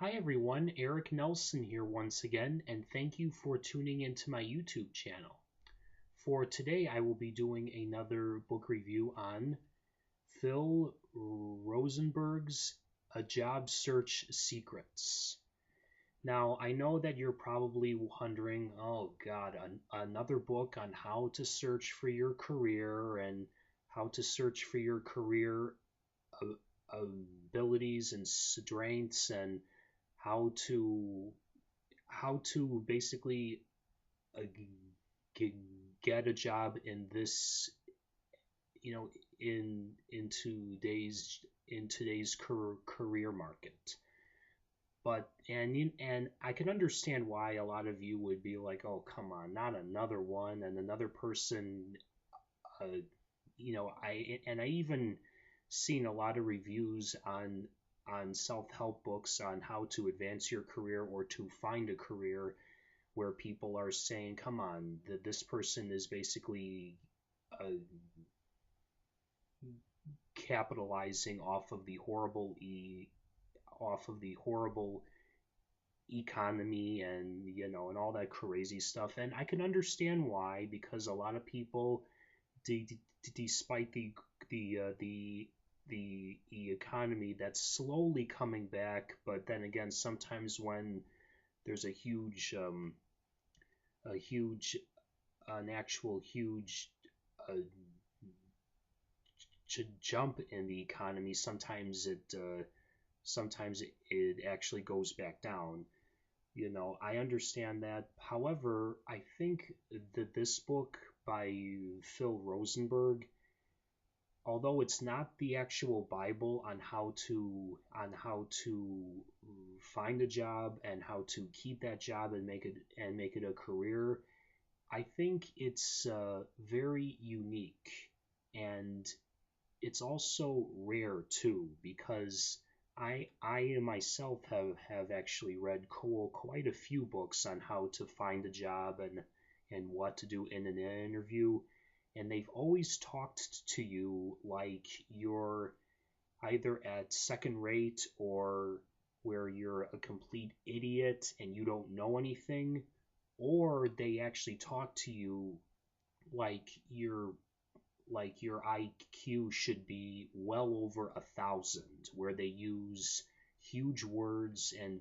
Hi everyone, Eric Nelson here once again, and thank you for tuning into my YouTube channel. For today, I will be doing another book review on Phil Rosenberg's A Job Search Secrets. Now, I know that you're probably wondering, oh God, another book on how to search for your career and how to search for your career abilities and strengths and how to basically uh, get a job in this in today's career market. But and I can understand why a lot of you would be like, oh come on, not another one and another person. uh, I even seen a lot of reviews on self-help books on how to advance your career or to find a career where people are saying, come on, this person is basically uh, capitalizing off of the horrible economy and and all that crazy stuff. And I can understand why, because a lot of people, despite the economy that's slowly coming back, but then again, sometimes when there's a huge an actual huge uh, jump in the economy, sometimes it actually goes back down. I understand that. However, I think that this book by Phil Rosenberg, although it's not the actual Bible on how to find a job and how to keep that job and make it a career, I think it's very unique, and it's also rare too, because I myself have actually read quite a few books on how to find a job and what to do in an interview, and they've always talked to you like you're either at second rate, or where you're a complete idiot and you don't know anything, or they actually talk to you like your IQ should be well over 1,000, where they use huge words and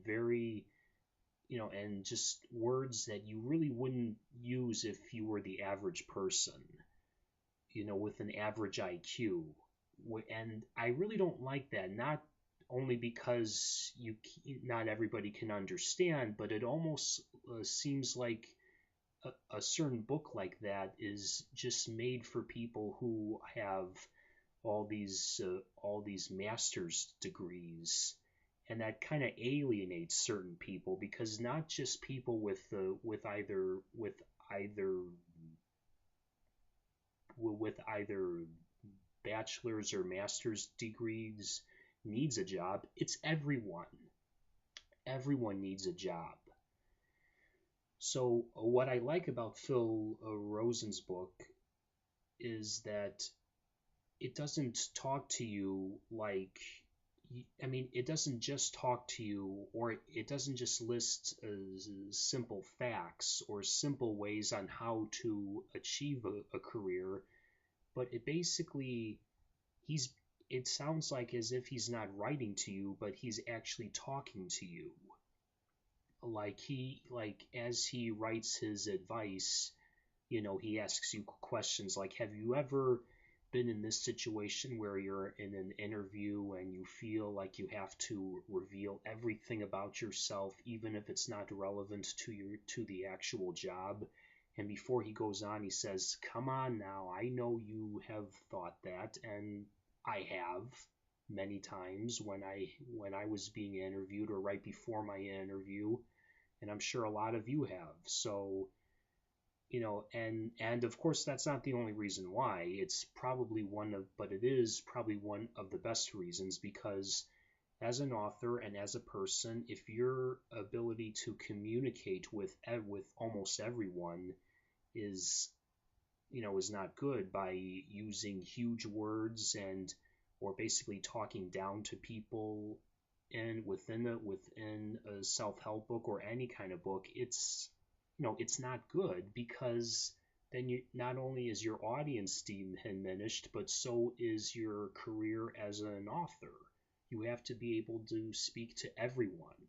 and just words that you really wouldn't use if you were the average person, with an average IQ. And I really don't like that, not only because not everybody can understand, but it almost seems like a certain book like that is just made for people who have all these master's degrees, and that kind of alienates certain people, because not just people either with either bachelor's or master's degrees needs a job. It's everyone needs a job. So what I like about Phil Rosen's book is that it doesn't talk to you like, it doesn't just talk to you, or it doesn't just list simple facts or simple ways on how to achieve a career, but it basically, he's it sounds like as if he's not writing to you, but he's actually talking to you. Like as he writes his advice, he asks you questions like, have you ever been in this situation where you're in an interview and you feel like you have to reveal everything about yourself, even if it's not relevant to the actual job? And before he goes on, he says, come on now, I know you have thought that, and I have many times when I was being interviewed, or right before my interview, and I'm sure a lot of you have. So, and of course that's not the only reason why. But it is probably one of the best reasons, because as an author and as a person, if your ability to communicate with almost everyone is is not good, by using huge words, and or basically talking down to people within a self-help book or any kind of book, it's not good, because then you not only is your audience diminished, but so is your career as an author. You have to be able to speak to everyone.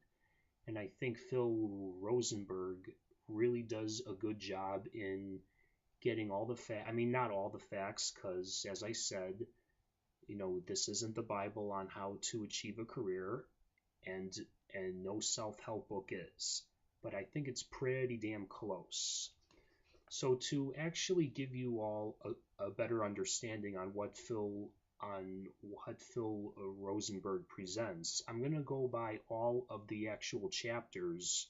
And I think Phil Rosenberg really does a good job in getting all the facts. I mean, not all the facts, because as I said, this isn't the Bible on how to achieve a career, and no self-help book is. But I think it's pretty damn close. So to actually give you all a better understanding on what Phil Rosenberg presents, I'm going to go by all of the actual chapters,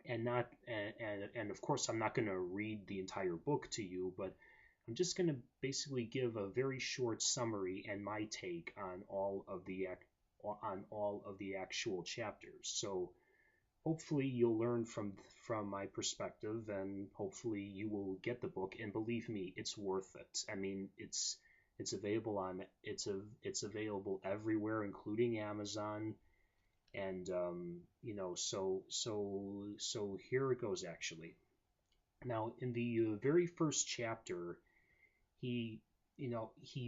and of course I'm not going to read the entire book to you, but I'm just going to basically give a very short summary and my take on all of the actual chapters. So hopefully you'll learn from my perspective, and hopefully you will get the book. And believe me, it's worth it. I mean, it's available everywhere, including Amazon. And so here it goes. Actually, now in the very first chapter, he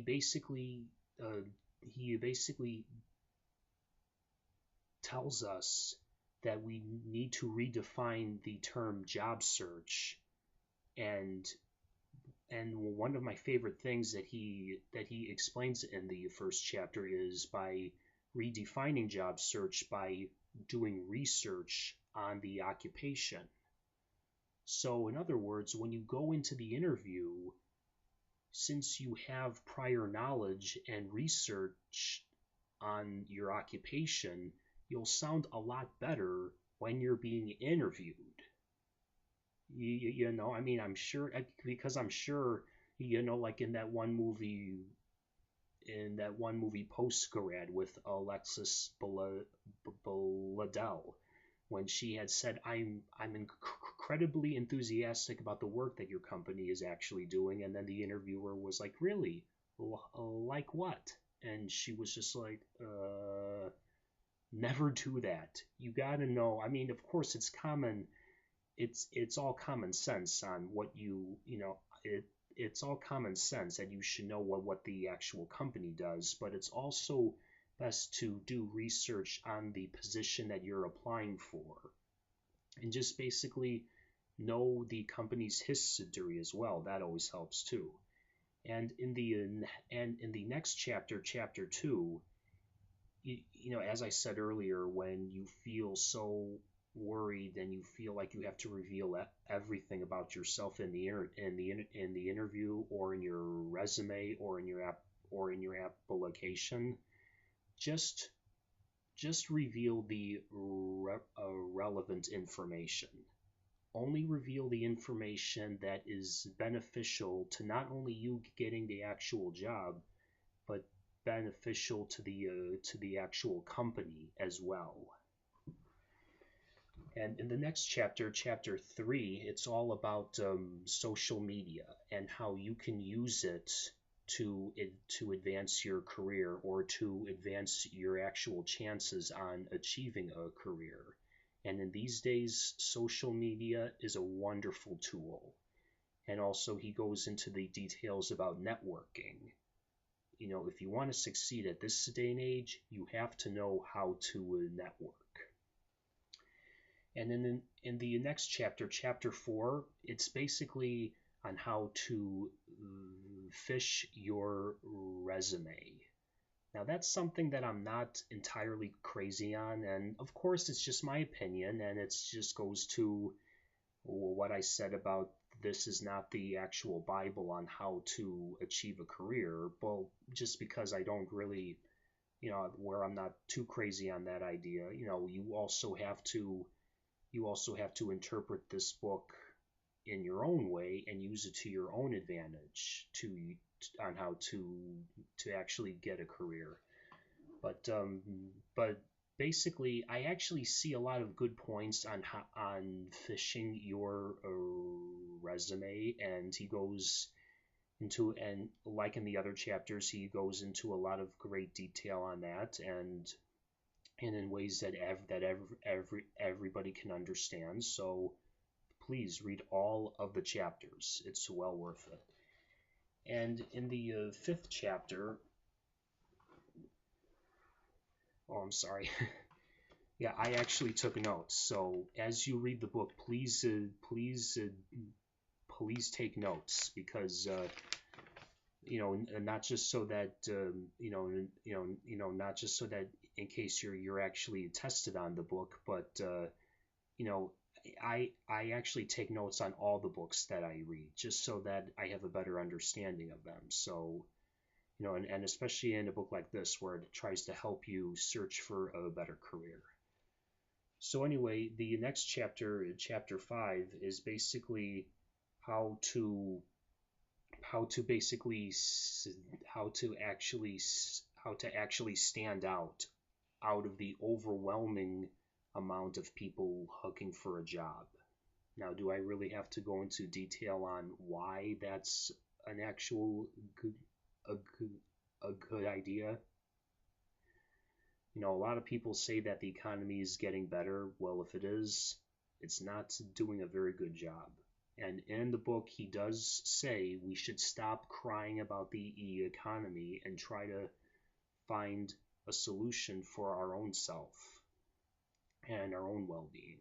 basically tells us that we need to redefine the term job search. And one of my favorite things that he explains in the first chapter is by redefining job search by doing research on the occupation. So in other words, when you go into the interview, since you have prior knowledge and research on your occupation, you'll sound a lot better when you're being interviewed. I mean, I'm sure, because I'm sure, like in that one movie Postgrad with Alexis Bledel, when she had said, I'm incredibly enthusiastic about the work that your company is actually doing, and then the interviewer was like, really? Like what? And she was just like, never do that. You gotta know. I mean, of course, it's common. It's all common sense on what it's all common sense that you should know what the actual company does, but it's also best to do research on the position that you're applying for, and just basically know the company's history as well. That always helps too. And in the next chapter, chapter 2, as I said earlier, when you feel so worried and you feel like you have to reveal everything about yourself in the interview, or in your resume, or in your application, just reveal the relevant information. Only reveal the information that is beneficial to not only you getting the actual job, but beneficial to the actual company as well. And in the next chapter, chapter 3, it's all about social media and how you can use it to advance your career, or to advance your actual chances on achieving a career. And in these days, social media is a wonderful tool. And also he goes into the details about networking. If you want to succeed at this day and age, you have to know how to network. And then in the next chapter, chapter 4, it's basically on how to fish your resume. Now that's something that I'm not entirely crazy on, and of course it's just my opinion, and it just goes to what I said about this is not the actual Bible on how to achieve a career. Well, just because I don't really, where I'm not too crazy on that idea, you also have to interpret this book in your own way and use it to your own advantage on how to actually get a career. But basically, I actually see a lot of good points on fishing your resume, and he goes into, and like in the other chapters, he goes into a lot of great detail on that. And and in ways that everybody can understand. So please read all of the chapters. It's well worth it. And in the fifth chapter, oh, I'm sorry. Yeah, I actually took notes. So as you read the book, please take notes, because not just so that not just so that in case you're actually tested on the book, but you know, I actually take notes on all the books that I read, just so that I have a better understanding of them. So, and especially in a book like this, where it tries to help you search for a better career. So anyway, the next chapter, chapter 5, is basically how to how to basically how to actually stand out of the overwhelming amount of people looking for a job. Now, do I really have to go into detail on why that's an actual a good, a good idea? A lot of people say that the economy is getting better. Well, if it is, it's not doing a very good job. And in the book, he does say we should stop crying about the economy and try to find a solution for our own self and our own well-being.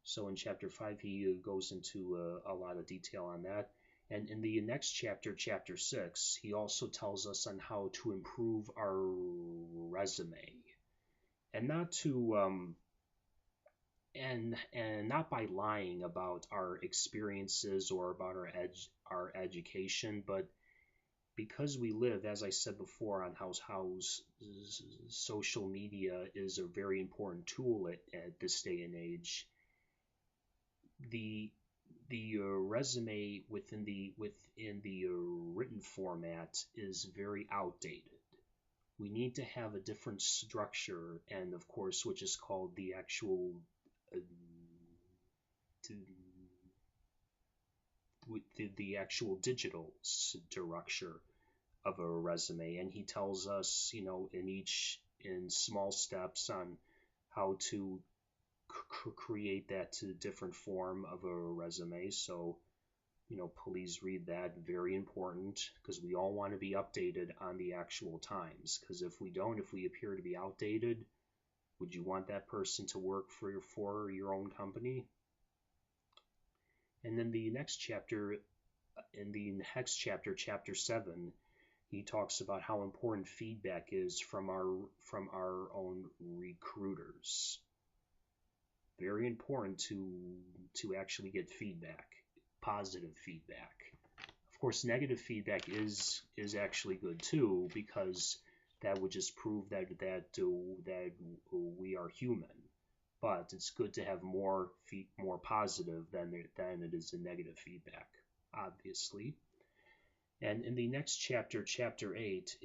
So in chapter 5, he goes into a lot of detail on that. And in the next chapter, chapter 6, he also tells us on how to improve our resume, and not to and not by lying about our experiences or about our education, but because we live, as I said before, on how social media is a very important tool at this day and age. The resume within the written format is very outdated. We need to have a different structure, and of course, which is called the actual the actual digital structure of a resume. And he tells us, in small steps on how to create that different form of a resume. So, please read that. Very important, because we all want to be updated on the actual times. Because if we don't, if we appear to be outdated, would you want that person to work for your own company? And then the next chapter, chapter 7, he talks about how important feedback is from our own recruiters. Very important to actually get feedback, positive feedback. Of course, negative feedback is actually good too, because that would just prove that we are human. But it's good to have more positive than it is in negative feedback, obviously. And in the next chapter, chapter 8,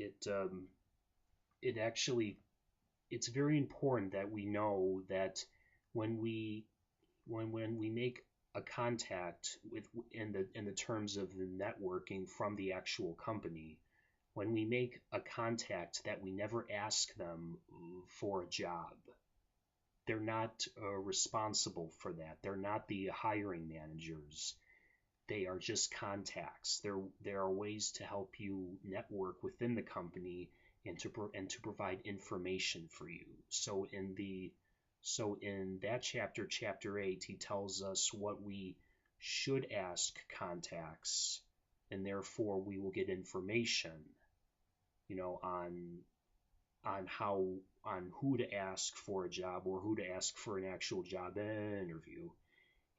it's very important that we know that when we make a contact in the terms of the networking from the actual company, when we make a contact, that we never ask them for a job. They're not responsible for that. They're not the hiring managers. They are just contacts. There are ways to help you network within the company and to provide information for you. So in that chapter, chapter 8, he tells us what we should ask contacts, and therefore we will get information, on who to ask for a job, or who to ask for an actual job interview.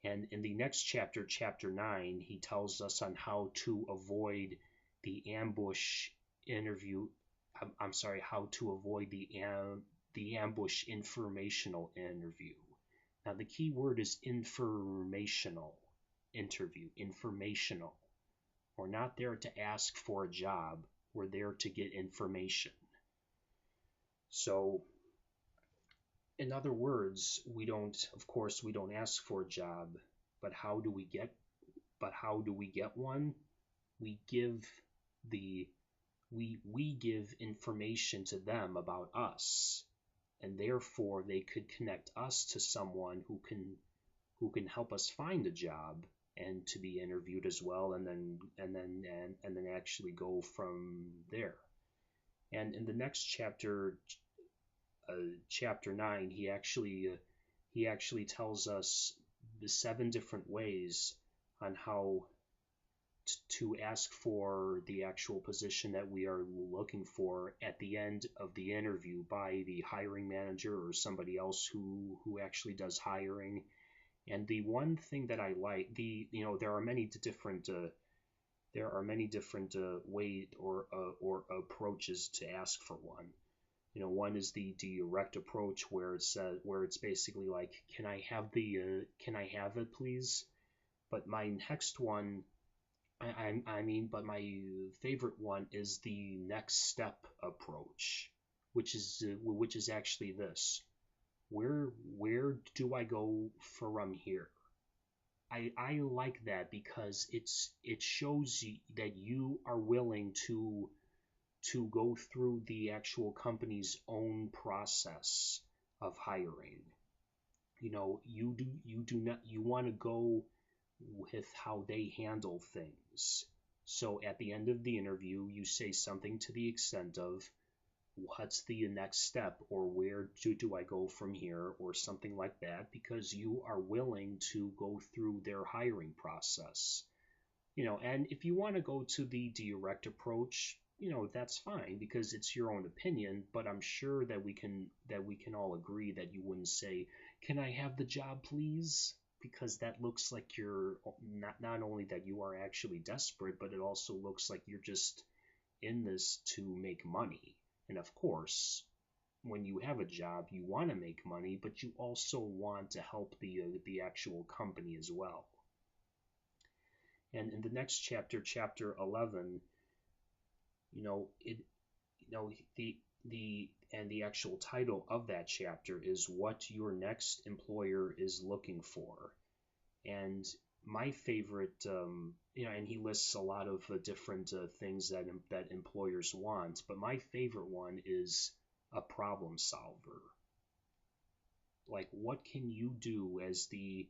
And in the next chapter, chapter 9, he tells us on how to avoid the ambush interview. I'm sorry, how to avoid the ambush informational interview. Now, the key word is informational interview. Informational. We're not there to ask for a job. We're there to get information. So, in other words, we don't ask for a job, but how do we get one? We give information to them about us, and therefore they could connect us to someone who can help us find a job and to be interviewed as well, and then actually go from there. And in the next chapter, chapter 9, he actually tells us the 7 different ways on how to ask for the actual position that we are looking for at the end of the interview by the hiring manager or somebody else who actually does hiring. And the one thing that I like, there are many different ways or approaches to ask for one. One is the direct approach where it's basically like, can I have it, please? But my next one, but my favorite one is the next step approach, which is actually this: where do I go from here? I like that because it shows you that you are willing to go through the actual company's own process of hiring. You want to go with how they handle things. So at the end of the interview, you say something to the extent of, what's the next step, or where do I go from here, or something like that, because you are willing to go through their hiring process. And if you want to go to the direct approach, that's fine because it's your own opinion, but I'm sure that we can all agree that you wouldn't say, can I have the job, please? Because that looks like you're not only that you are actually desperate, but it also looks like you're just in this to make money. And of course, when you have a job, you want to make money, but you also want to help the actual company as well. And in the next chapter, chapter 11, the actual title of that chapter is what your next employer is looking for. And my favorite, and he lists a lot of different things that employers want, but my favorite one is a problem solver. Like, what can you do as the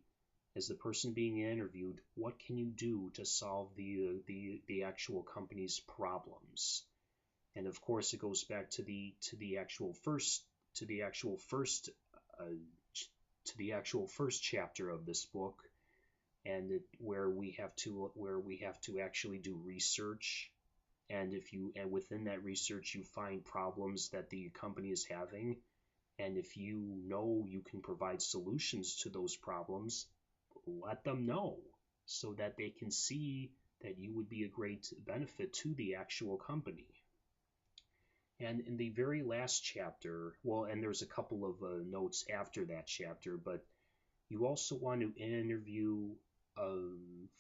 person being interviewed? What can you do to solve the actual company's problems? And of course, it goes back to the actual first chapter of this book, and where we have to actually do research, and within that research you find problems that the company is having, and if you can provide solutions to those problems, let them know so that they can see that you would be a great benefit to the actual company. And in the very last chapter, and there's a couple of notes after that chapter, but you also want to interview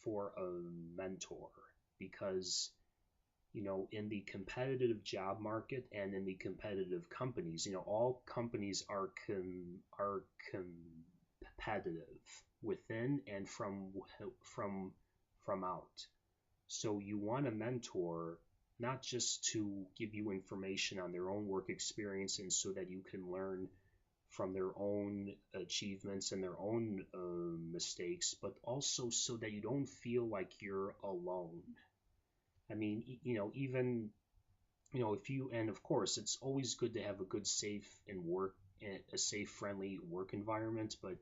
for a mentor, because in the competitive job market and in the competitive companies, all companies are competitive within and from out. So you want a mentor not just to give you information on their own work experience and so that you can learn from their own achievements and their own mistakes, but also so that you don't feel like you're alone. I mean, even, and of course, it's always good to have a good, safe friendly work environment, but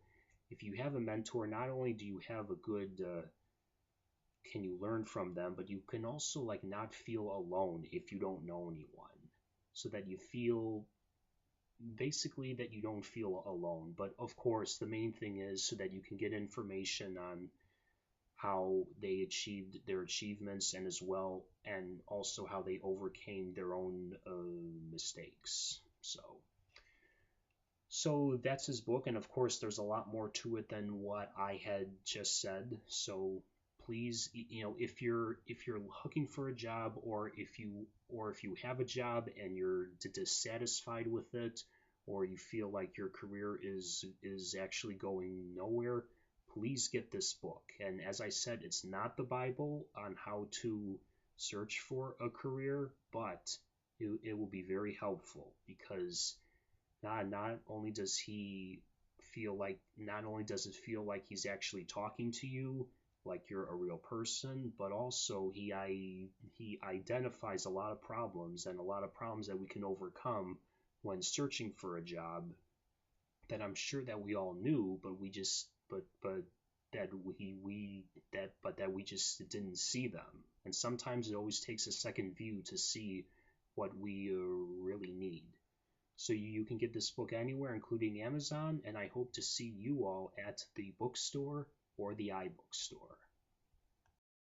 if you have a mentor, not only do you have a good, can you learn from them, but you can also not feel alone if you don't know anyone, so that you feel basically that you don't feel alone. But of course, the main thing is so that you can get information on how they achieved their achievements, and also how they overcame their own mistakes. So that's his book, and of course there's a lot more to it than what I had just said. So please, if you're looking for a job, or if you have a job and you're dissatisfied with it, or you feel like your career is actually going nowhere, please get this book. And as I said, it's not the Bible on how to search for a career, but it will be very helpful, because Not only does it feel like he's actually talking to you like you're a real person, but also he identifies a lot of problems, and a lot of problems that we can overcome when searching for a job that I'm sure that we all knew, but we just but that we that but that we just didn't see them. And sometimes it always takes a second view to see what we really need. So you can get this book anywhere, including Amazon, and I hope to see you all at the bookstore or the iBookstore.